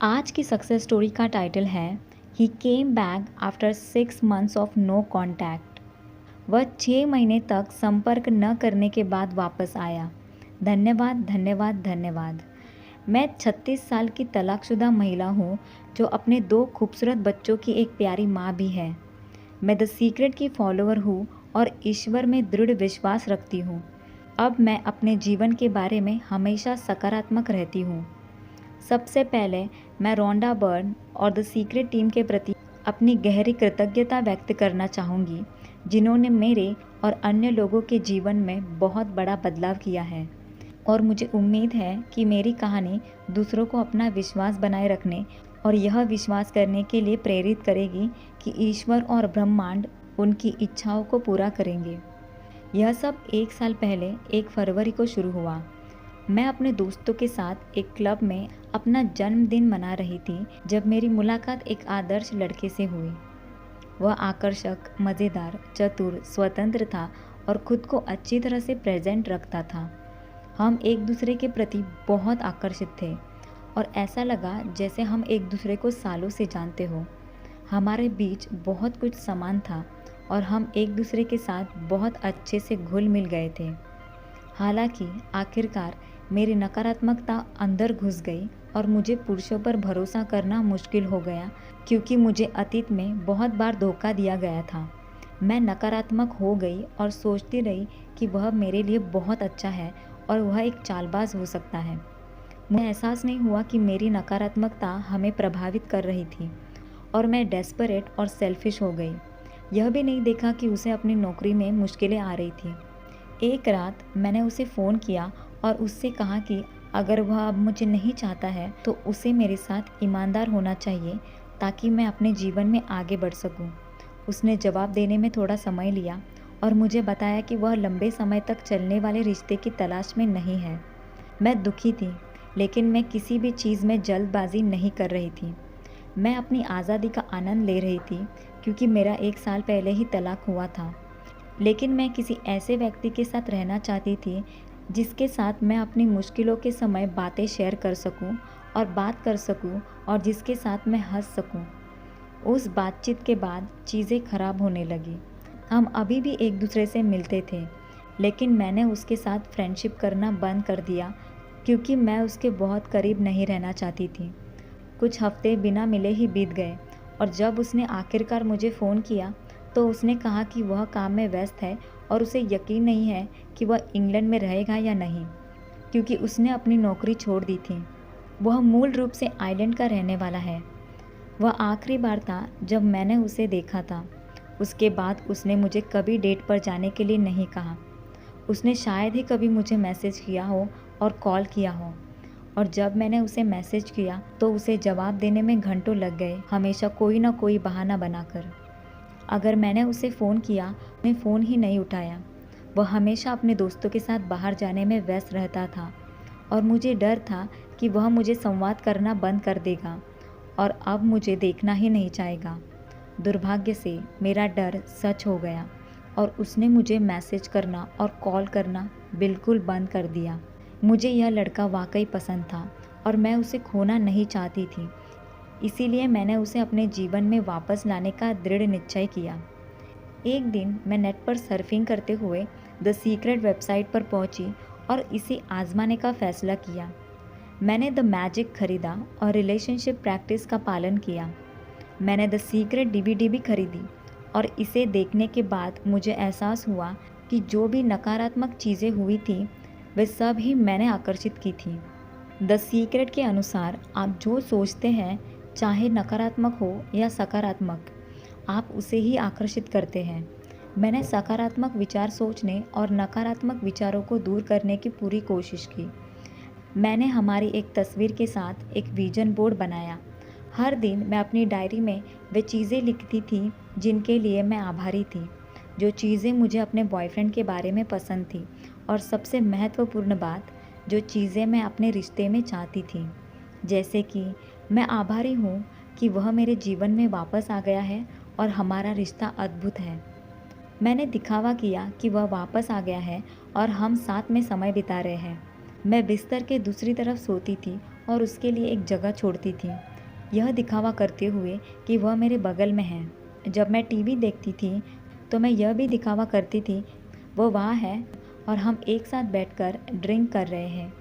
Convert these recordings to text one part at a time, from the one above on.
आज की success story का टाइटल है he came back after 6 months of no contact. वह 6 महीने तक संपर्क न करने के बाद वापस आया। धन्यवाद धन्यवाद धन्यवाद। मैं 36 साल की तलाकशुदा महिला हूँ जो अपने 2 खूबसूरत बच्चों की एक प्यारी माँ भी है। मैं द सीक्रेट की फॉलोअर हूँ और ईश्वर में दृढ़ विश्वास रखती हूँ। अब मैं अपने जीवन के बारे में हमेशा सकारात्मक रहती हूँ। सबसे पहले मैं रोंडा बर्न और द सीक्रेट टीम के प्रति अपनी गहरी कृतज्ञता व्यक्त करना चाहूँगी, जिन्होंने मेरे और अन्य लोगों के जीवन में बहुत बड़ा बदलाव किया है। और मुझे उम्मीद है कि मेरी कहानी दूसरों को अपना विश्वास बनाए रखने और यह विश्वास करने के लिए प्रेरित करेगी कि ईश्वर और ब्रह्मांड उनकी इच्छाओं को पूरा करेंगे। यह सब 1 साल पहले 1 फरवरी को शुरू हुआ। मैं अपने दोस्तों के साथ एक क्लब में अपना जन्मदिन मना रही थी जब मेरी मुलाकात एक आदर्श लड़के से हुई। वह आकर्षक, मज़ेदार, चतुर, स्वतंत्र था और खुद को अच्छी तरह से प्रेजेंट रखता था। हम एक दूसरे के प्रति बहुत आकर्षित थे और ऐसा लगा जैसे हम एक दूसरे को सालों से जानते हो। हमारे बीच बहुत कुछ समान था और हम एक दूसरे के साथ बहुत अच्छे से घुल मिल गए थे। हालांकि आखिरकार मेरी नकारात्मकता अंदर घुस गई और मुझे पुरुषों पर भरोसा करना मुश्किल हो गया, क्योंकि मुझे अतीत में बहुत बार धोखा दिया गया था। मैं नकारात्मक हो गई और सोचती रही कि वह मेरे लिए बहुत अच्छा है और वह एक चालबाज हो सकता है। मुझे एहसास नहीं हुआ कि मेरी नकारात्मकता हमें प्रभावित कर रही थी और मैं डेस्परेट और सेल्फिश हो गई। यह भी नहीं देखा कि उसे अपनी नौकरी में मुश्किलें आ रही थी। एक रात मैंने उसे फ़ोन किया और उससे कहा कि अगर वह अब मुझे नहीं चाहता है तो उसे मेरे साथ ईमानदार होना चाहिए ताकि मैं अपने जीवन में आगे बढ़ सकूं। उसने जवाब देने में थोड़ा समय लिया और मुझे बताया कि वह लंबे समय तक चलने वाले रिश्ते की तलाश में नहीं है। मैं दुखी थी, लेकिन मैं किसी भी चीज़ में जल्दबाजी नहीं कर रही थी। मैं अपनी आज़ादी का आनंद ले रही थी, क्योंकि मेरा 1 साल पहले ही तलाक हुआ था। लेकिन मैं किसी ऐसे व्यक्ति के साथ रहना चाहती थी जिसके साथ मैं अपनी मुश्किलों के समय बातें शेयर कर सकूं और बात कर सकूं और जिसके साथ मैं हंस सकूं। उस बातचीत के बाद चीज़ें खराब होने लगी। हम अभी भी एक दूसरे से मिलते थे, लेकिन मैंने उसके साथ फ्रेंडशिप करना बंद कर दिया, क्योंकि मैं उसके बहुत करीब नहीं रहना चाहती थी। कुछ हफ्ते बिना मिले ही बीत गए और जब उसने आखिरकार मुझे फ़ोन किया तो उसने कहा कि वह काम में व्यस्त है और उसे यकीन नहीं है कि वह इंग्लैंड में रहेगा या नहीं, क्योंकि उसने अपनी नौकरी छोड़ दी थी। वह मूल रूप से आइलैंड का रहने वाला है। वह आखिरी बार था जब मैंने उसे देखा था। उसके बाद उसने मुझे कभी डेट पर जाने के लिए नहीं कहा। उसने शायद ही कभी मुझे मैसेज किया हो और कॉल किया हो, और जब मैंने उसे मैसेज किया तो उसे जवाब देने में घंटों लग गए, हमेशा कोई ना कोई बहाना बनाकर। अगर मैंने उसे फ़ोन किया, उसने फ़ोन ही नहीं उठाया। वह हमेशा अपने दोस्तों के साथ बाहर जाने में व्यस्त रहता था और मुझे डर था कि वह मुझे संवाद करना बंद कर देगा और अब मुझे देखना ही नहीं चाहेगा। दुर्भाग्य से मेरा डर सच हो गया और उसने मुझे मैसेज करना और कॉल करना बिल्कुल बंद कर दिया। मुझे यह लड़का वाकई पसंद था और मैं उसे खोना नहीं चाहती थी। इसीलिए मैंने उसे अपने जीवन में वापस लाने का दृढ़ निश्चय किया। एक दिन मैं नेट पर सर्फिंग करते हुए द सीक्रेट वेबसाइट पर पहुंची और इसे आजमाने का फैसला किया। मैंने द मैजिक खरीदा और रिलेशनशिप प्रैक्टिस का पालन किया। मैंने द सीक्रेट डीवीडी भी खरीदी और इसे देखने के बाद मुझे एहसास हुआ कि जो भी नकारात्मक चीज़ें हुई थी वे सब ही मैंने आकर्षित की थी। द सीक्रेट के अनुसार आप जो सोचते हैं, चाहे नकारात्मक हो या सकारात्मक, आप उसे ही आकर्षित करते हैं। मैंने सकारात्मक विचार सोचने और नकारात्मक विचारों को दूर करने की पूरी कोशिश की। मैंने हमारी एक तस्वीर के साथ एक विजन बोर्ड बनाया। हर दिन मैं अपनी डायरी में वे चीज़ें लिखती थी जिनके लिए मैं आभारी थी, जो चीज़ें मुझे अपने बॉयफ्रेंड के बारे में पसंद थी, और सबसे महत्वपूर्ण बात, जो चीज़ें मैं अपने रिश्ते में चाहती थी। जैसे कि मैं आभारी हूँ कि वह मेरे जीवन में वापस आ गया है और हमारा रिश्ता अद्भुत है। मैंने दिखावा किया कि वह वापस आ गया है और हम साथ में समय बिता रहे हैं। मैं बिस्तर के दूसरी तरफ सोती थी और उसके लिए एक जगह छोड़ती थी, यह दिखावा करते हुए कि वह मेरे बगल में है। जब मैं टीवी देखती थी तो मैं यह भी दिखावा करती थी वो वहाँ है और हम एक साथ बैठकर ड्रिंक कर रहे हैं।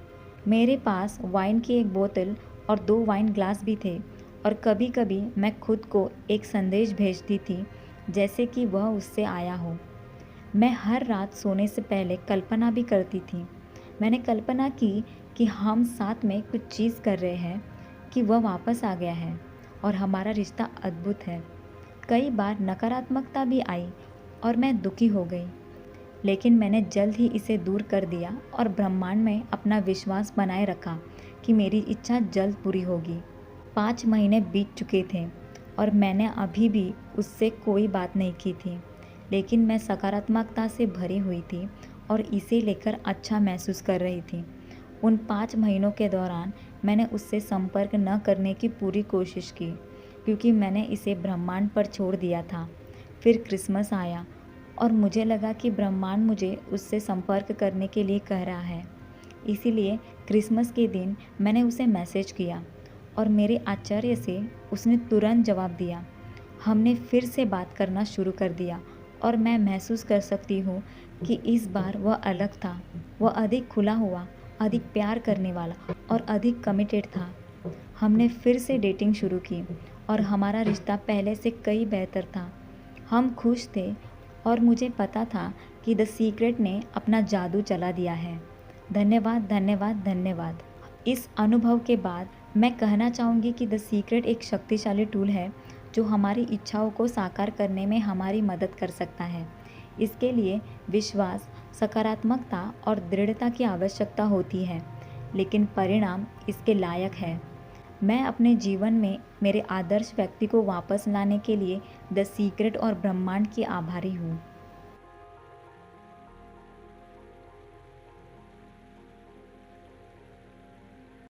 मेरे पास वाइन की एक बोतल और 2 वाइन ग्लास भी थे और कभी कभी मैं खुद को एक संदेश भेजती थी जैसे कि वह उससे आया हो। मैं हर रात सोने से पहले कल्पना भी करती थी। मैंने कल्पना की कि हम साथ में कुछ चीज़ कर रहे हैं, कि वह वापस आ गया है और हमारा रिश्ता अद्भुत है। कई बार नकारात्मकता भी आई और मैं दुखी हो गई, लेकिन मैंने जल्द ही इसे दूर कर दिया और ब्रह्मांड में अपना विश्वास बनाए रखा कि मेरी इच्छा जल्द पूरी होगी। 5 महीने बीत चुके थे और मैंने अभी भी उससे कोई बात नहीं की थी, लेकिन मैं सकारात्मकता से भरी हुई थी और इसे लेकर अच्छा महसूस कर रही थी। उन 5 महीनों के दौरान मैंने उससे संपर्क न करने की पूरी कोशिश की, क्योंकि मैंने इसे ब्रह्मांड पर छोड़ दिया था। फिर क्रिसमस आया और मुझे लगा कि ब्रह्मांड मुझे उससे संपर्क करने के लिए कह रहा है। इसीलिए क्रिसमस के दिन मैंने उसे मैसेज किया और मेरे आश्चर्य से उसने तुरंत जवाब दिया। हमने फिर से बात करना शुरू कर दिया और मैं महसूस कर सकती हूँ कि इस बार वह अलग था। वह अधिक खुला हुआ, अधिक प्यार करने वाला और अधिक कमिटेड था। हमने फिर से डेटिंग शुरू की और हमारा रिश्ता पहले से कई बेहतर था। हम खुश थे और मुझे पता था कि द सीक्रेट ने अपना जादू चला दिया है। धन्यवाद, धन्यवाद, धन्यवाद। इस अनुभव के बाद मैं कहना चाहूँगी कि द सीक्रेट एक शक्तिशाली टूल है जो हमारी इच्छाओं को साकार करने में हमारी मदद कर सकता है। इसके लिए विश्वास, सकारात्मकता और दृढ़ता की आवश्यकता होती है, लेकिन परिणाम इसके लायक है। मैं अपने जीवन में मेरे आदर्श व्यक्ति को वापस लाने के लिए द सीक्रेट और ब्रह्मांड की आभारी हूँ।